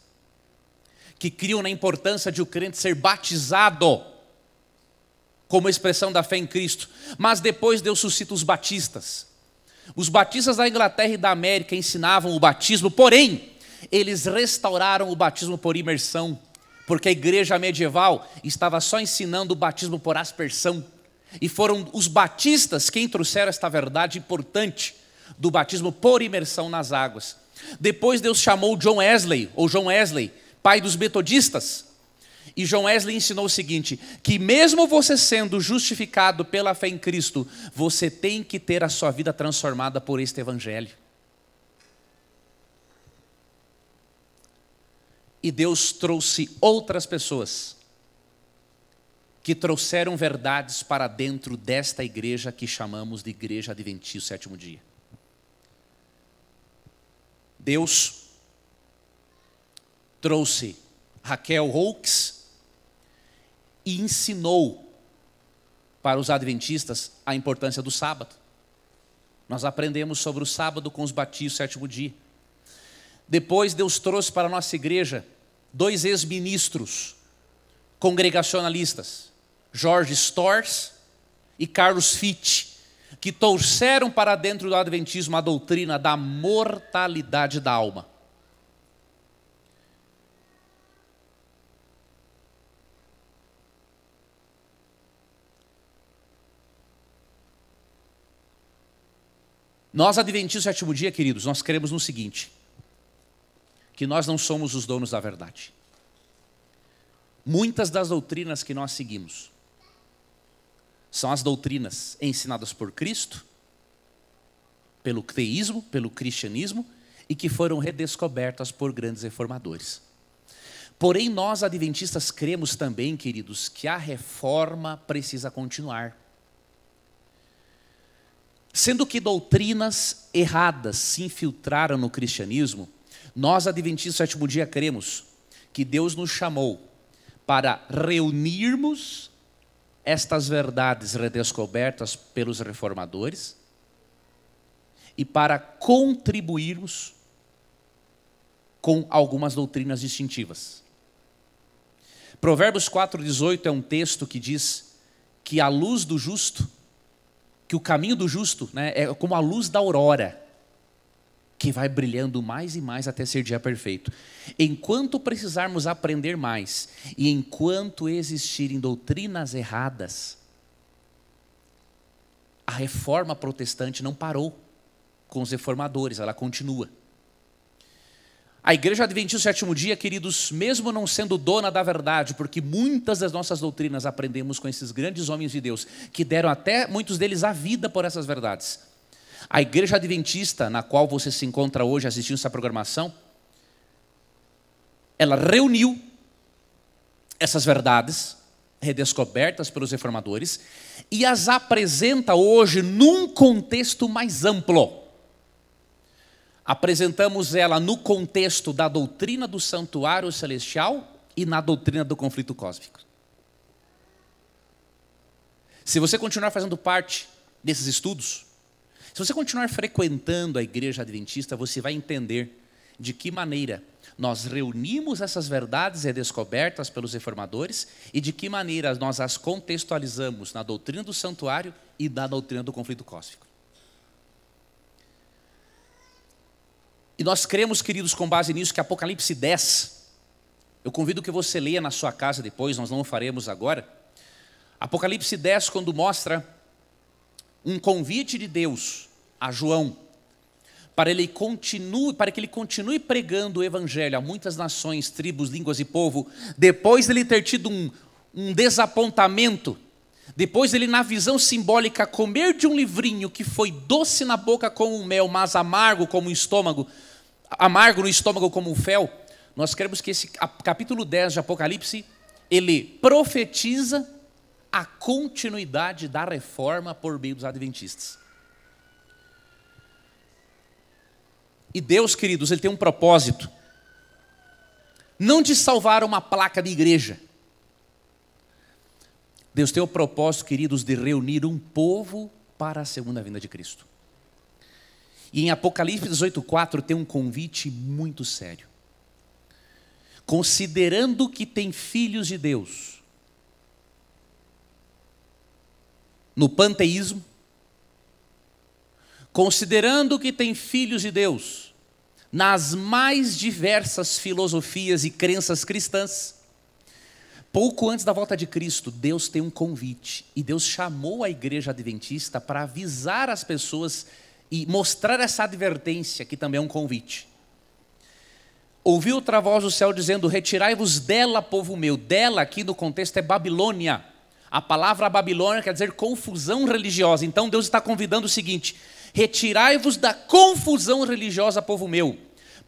que criam na importância de o crente ser batizado como expressão da fé em Cristo. Mas depois Deus suscita os batistas. Os batistas da Inglaterra e da América ensinavam o batismo, porém, eles restauraram o batismo por imersão, porque a igreja medieval estava só ensinando o batismo por aspersão. E foram os batistas quem trouxeram esta verdade importante do batismo por imersão nas águas. Depois Deus chamou John Wesley, pai dos metodistas. E John Wesley ensinou o seguinte, que mesmo você sendo justificado pela fé em Cristo, você tem que ter a sua vida transformada por este evangelho. E Deus trouxe outras pessoas que trouxeram verdades para dentro desta igreja que chamamos de Igreja Adventista do Sétimo Dia. Deus trouxe Raquel Oakes e ensinou para os adventistas a importância do sábado. Nós aprendemos sobre o sábado com os batismos do sétimo dia. Depois Deus trouxe para a nossa igreja 2 ex-ministros congregacionalistas, George Storrs e Carlos Fitch, que trouxeram para dentro do adventismo a doutrina da mortalidade da alma. Nós, adventistas do sétimo dia, queridos, nós cremos no seguinte, que nós não somos os donos da verdade. Muitas das doutrinas que nós seguimos são as doutrinas ensinadas por Cristo, pelo teísmo, pelo cristianismo, e que foram redescobertas por grandes reformadores. Porém, nós adventistas cremos também, queridos, que a reforma precisa continuar. Sendo que doutrinas erradas se infiltraram no cristianismo, nós adventistas do sétimo dia cremos que Deus nos chamou para reunirmos estas verdades redescobertas pelos reformadores e para contribuirmos com algumas doutrinas distintivas. Provérbios 4,18 é um texto que diz que a luz do justo, que o caminho do justo, né, é como a luz da aurora, que vai brilhando mais e mais até ser dia perfeito. Enquanto precisarmos aprender mais, e enquanto existirem doutrinas erradas, a reforma protestante não parou com os reformadores, ela continua. A Igreja Adventista do sétimo dia, queridos, mesmo não sendo dona da verdade, porque muitas das nossas doutrinas aprendemos com esses grandes homens de Deus, que deram até, muitos deles, a vida por essas verdades. A Igreja Adventista, na qual você se encontra hoje assistindo essa programação, ela reuniu essas verdades, redescobertas pelos reformadores, e as apresenta hoje num contexto mais amplo. Apresentamos ela no contexto da doutrina do santuário celestial e na doutrina do conflito cósmico. Se você continuar fazendo parte desses estudos, se você continuar frequentando a igreja adventista, você vai entender de que maneira nós reunimos essas verdades redescobertas pelos reformadores e de que maneira nós as contextualizamos na doutrina do santuário e na doutrina do conflito cósmico. E nós cremos, queridos, com base nisso, que Apocalipse 10, eu convido que você leia na sua casa depois, nós não o faremos agora. Apocalipse 10, quando mostra um convite de Deus a João, para que ele continue pregando o evangelho a muitas nações, tribos, línguas e povo, depois dele ter tido um desapontamento, depois dele, na visão simbólica, comer de um livrinho que foi doce na boca como um mel, mas amargo como um estômago, amargo no estômago como um fel, nós cremos que esse capítulo 10 de Apocalipse, ele profetiza a continuidade da reforma por meio dos adventistas. E Deus, queridos, ele tem um propósito, não de salvar uma placa de igreja. Deus tem o propósito, queridos, de reunir um povo para a segunda vinda de Cristo. E em Apocalipse 18,4 tem um convite muito sério. Considerando que tem filhos de Deus no panteísmo, considerando que tem filhos de Deus nas mais diversas filosofias e crenças cristãs, pouco antes da volta de Cristo, Deus tem um convite. E Deus chamou a igreja adventista para avisar as pessoas e mostrar essa advertência, que também é um convite. Ouvi outra voz do céu dizendo: retirai-vos dela, povo meu. Dela aqui no contexto é Babilônia. A palavra Babilônia quer dizer confusão religiosa. Então Deus está convidando o seguinte: retirai-vos da confusão religiosa, povo meu,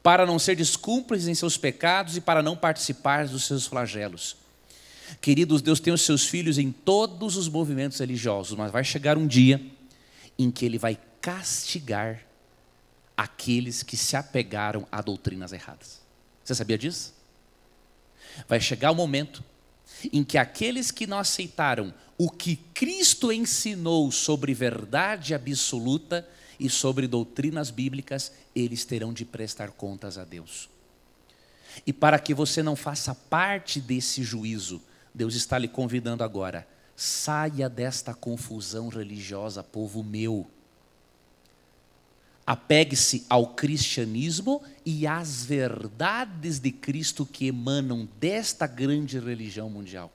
para não ser cúmplices em seus pecados e para não participar dos seus flagelos. Queridos, Deus tem os seus filhos em todos os movimentos religiosos, mas vai chegar um dia em que Ele vai castigar aqueles que se apegaram a doutrinas erradas. Você sabia disso? Vai chegar o momento em que aqueles que não aceitaram o que Cristo ensinou sobre verdade absoluta e sobre doutrinas bíblicas, eles terão de prestar contas a Deus. E para que você não faça parte desse juízo, Deus está lhe convidando agora: saia desta confusão religiosa, povo meu. Apegue-se ao cristianismo e às verdades de Cristo que emanam desta grande religião mundial.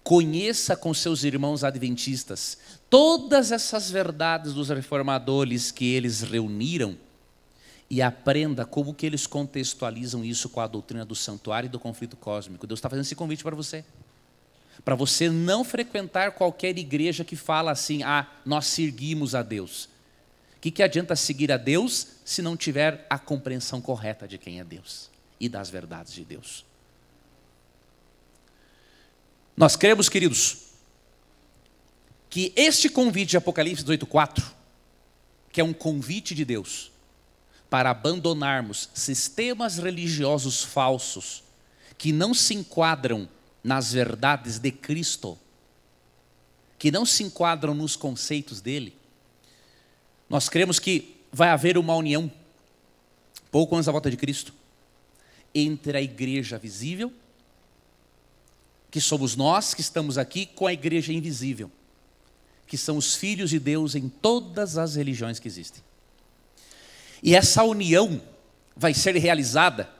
Conheça com seus irmãos adventistas todas essas verdades dos reformadores que eles reuniram e aprenda como que eles contextualizam isso com a doutrina do santuário e do conflito cósmico. Deus está fazendo esse convite para você não frequentar qualquer igreja que fala assim: nós seguimos a Deus. O que adianta seguir a Deus se não tiver a compreensão correta de quem é Deus e das verdades de Deus? Nós cremos, queridos, que este convite de Apocalipse 18:4, que é um convite de Deus para abandonarmos sistemas religiosos falsos que não se enquadram nas verdades de Cristo, que não se enquadram nos conceitos dele. Nós cremos que vai haver uma união, pouco antes da volta de Cristo, entre a igreja visível, que somos nós que estamos aqui, com a igreja invisível, que são os filhos de Deus em todas as religiões que existem. E essa união vai ser realizada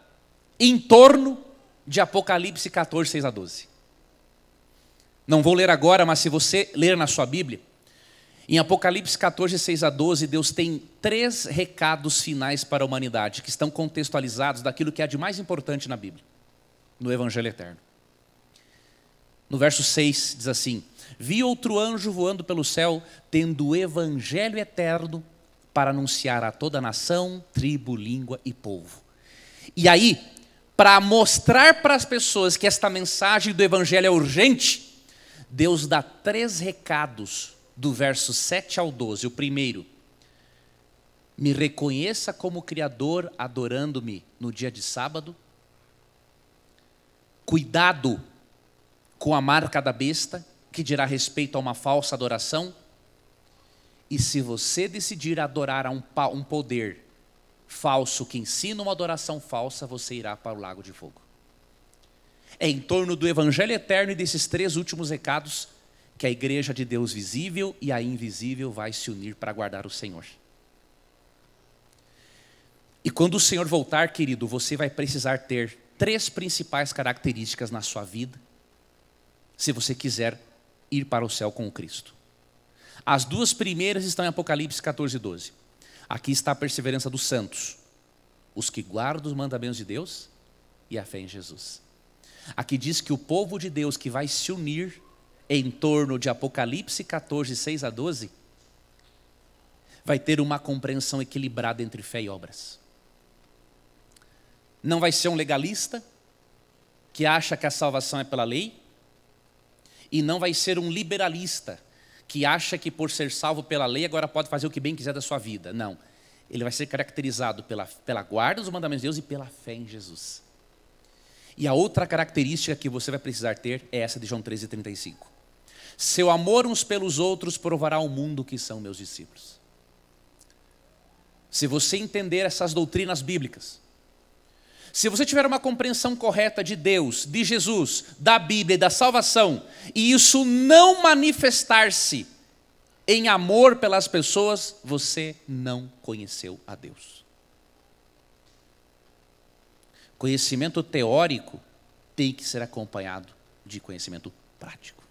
em torno de Apocalipse 14, 6 a 12. Não vou ler agora, mas se você ler na sua Bíblia, em Apocalipse 14, 6 a 12, Deus tem 3 recados finais para a humanidade, que estão contextualizados daquilo que há de mais importante na Bíblia, no Evangelho Eterno. No verso 6 diz assim: vi outro anjo voando pelo céu, tendo o Evangelho Eterno para anunciar a toda nação, tribo, língua e povo. E aí, para mostrar para as pessoas que esta mensagem do Evangelho é urgente, Deus dá 3 recados do verso 7 ao 12. O primeiro: me reconheça como Criador adorando-me no dia de sábado. Cuidado com a marca da besta, que dirá respeito a uma falsa adoração. E se você decidir adorar a um poder falso que ensina uma adoração falsa, você irá para o lago de fogo. É em torno do Evangelho Eterno e desses 3 últimos recados que a igreja de Deus visível e a invisível vai se unir para guardar o Senhor. E quando o Senhor voltar, querido, você vai precisar ter 3 principais características na sua vida, se você quiser ir para o céu com o Cristo. As 2 primeiras estão em Apocalipse 14, 12. Aqui está a perseverança dos santos, os que guardam os mandamentos de Deus e a fé em Jesus. Aqui diz que o povo de Deus que vai se unir em torno de Apocalipse 14, 6 a 12, vai ter uma compreensão equilibrada entre fé e obras. Não vai ser um legalista que acha que a salvação é pela lei, e não vai ser um liberalista que acha que por ser salvo pela lei agora pode fazer o que bem quiser da sua vida. Não, ele vai ser caracterizado pela guarda dos mandamentos de Deus e pela fé em Jesus. E a outra característica que você vai precisar ter é essa de João 13:35. Seu amor uns pelos outros provará ao mundo que são meus discípulos. Se você entender essas doutrinas bíblicas, se você tiver uma compreensão correta de Deus, de Jesus, da Bíblia e da salvação, e isso não manifestar-se em amor pelas pessoas, você não conheceu a Deus. Conhecimento teórico tem que ser acompanhado de conhecimento prático.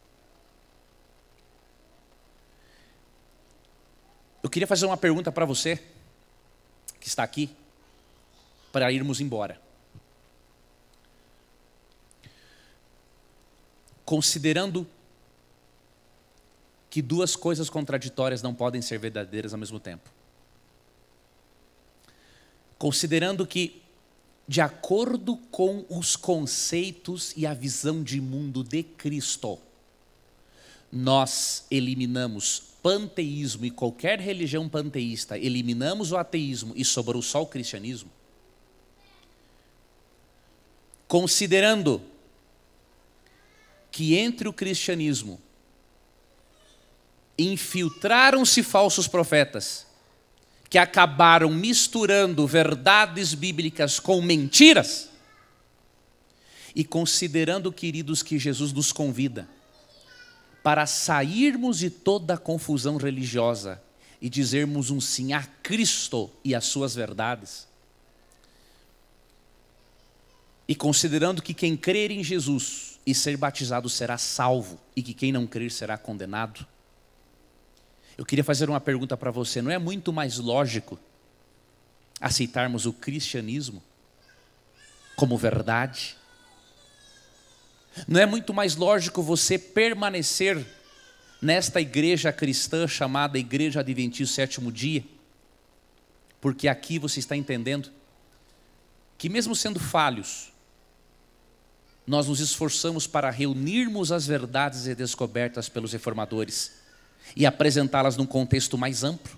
Eu queria fazer uma pergunta para você, que está aqui, para irmos embora. Considerando que 2 coisas contraditórias não podem ser verdadeiras ao mesmo tempo. considerando que, de acordo com os conceitos e a visão de mundo de Cristo, nós eliminamos panteísmo e qualquer religião panteísta, eliminamos o ateísmo e sobrou só o cristianismo, considerando que entre o cristianismo infiltraram-se falsos profetas, que acabaram misturando verdades bíblicas com mentiras, e considerando, queridos, que Jesus nos convida para sairmos de toda a confusão religiosa e dizermos um sim a Cristo e às suas verdades, e considerando que quem crer em Jesus e ser batizado será salvo, e que quem não crer será condenado, eu queria fazer uma pergunta para você. Não é muito mais lógico aceitarmos o cristianismo como verdade? Não é muito mais lógico você permanecer nesta igreja cristã chamada Igreja Adventista do Sétimo Dia? Porque aqui você está entendendo que, mesmo sendo falhos, nós nos esforçamos para reunirmos as verdades descobertas pelos reformadores e apresentá-las num contexto mais amplo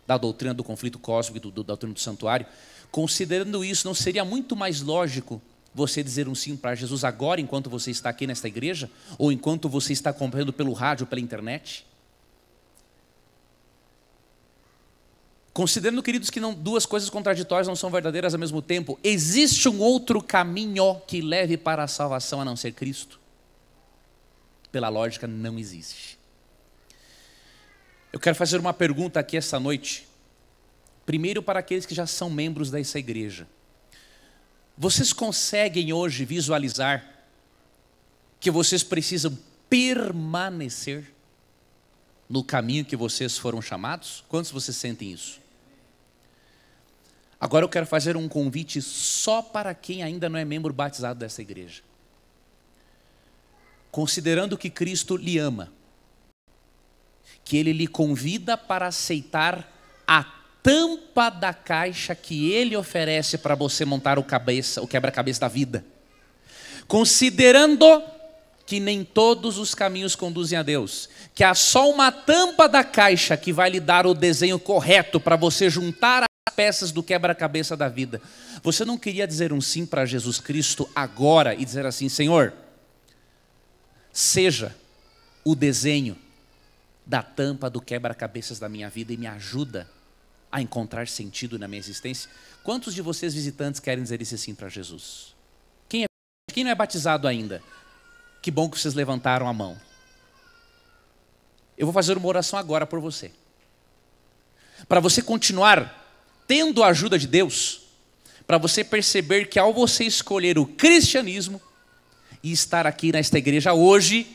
da doutrina do conflito cósmico e da doutrina do santuário. Considerando isso, não seria muito mais lógico você dizer um sim para Jesus agora, enquanto você está aqui nesta igreja, ou enquanto você está acompanhando pelo rádio, pela internet? Considerando, queridos, que duas coisas contraditórias não são verdadeiras ao mesmo tempo, existe um outro caminho que leve para a salvação a não ser Cristo? Pela lógica, não existe. Eu quero fazer uma pergunta aqui essa noite, primeiro para aqueles que já são membros dessa igreja. Vocês conseguem hoje visualizar que vocês precisam permanecer no caminho que vocês foram chamados? Quantos vocês sentem isso? Agora eu quero fazer um convite só para quem ainda não é membro batizado dessa igreja. Considerando que Cristo lhe ama, que Ele lhe convida para aceitar a tampa da caixa que Ele oferece para você montar o quebra-cabeça da vida. Considerando que nem todos os caminhos conduzem a Deus, que há só uma tampa da caixa que vai lhe dar o desenho correto para você juntar as peças do quebra-cabeça da vida. Você não queria dizer um sim para Jesus Cristo agora e dizer assim: Senhor, seja o desenho da tampa do quebra-cabeças da minha vida e me ajuda a encontrar sentido na minha existência? Quantos de vocês visitantes querem dizer esse sim para Jesus? Quem não é batizado ainda? Que bom que vocês levantaram a mão. Eu vou fazer uma oração agora por você, para você continuar tendo a ajuda de Deus, para você perceber que ao você escolher o cristianismo e estar aqui nesta igreja hoje,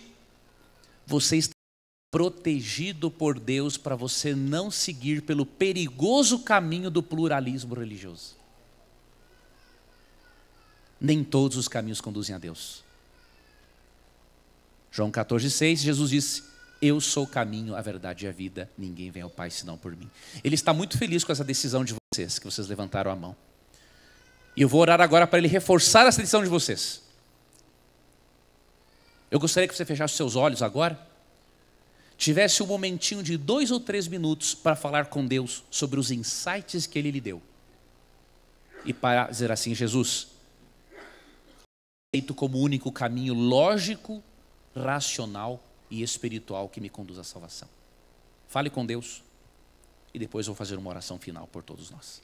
você está protegido por Deus para você não seguir pelo perigoso caminho do pluralismo religioso. Nem todos os caminhos conduzem a Deus. João 14,6, Jesus disse: eu sou o caminho, a verdade e a vida, ninguém vem ao Pai senão por mim. Ele está muito feliz com essa decisão de vocês, que vocês levantaram a mão. E eu vou orar agora para Ele reforçar essa decisão de vocês. Eu gostaria que você fechasse os seus olhos agora, tivesse um momentinho de 2 ou 3 minutos para falar com Deus sobre os insights que Ele lhe deu. E para dizer assim: Jesus, aceito como único caminho lógico, racional e espiritual que me conduz à salvação. Fale com Deus e depois eu vou fazer uma oração final por todos nós.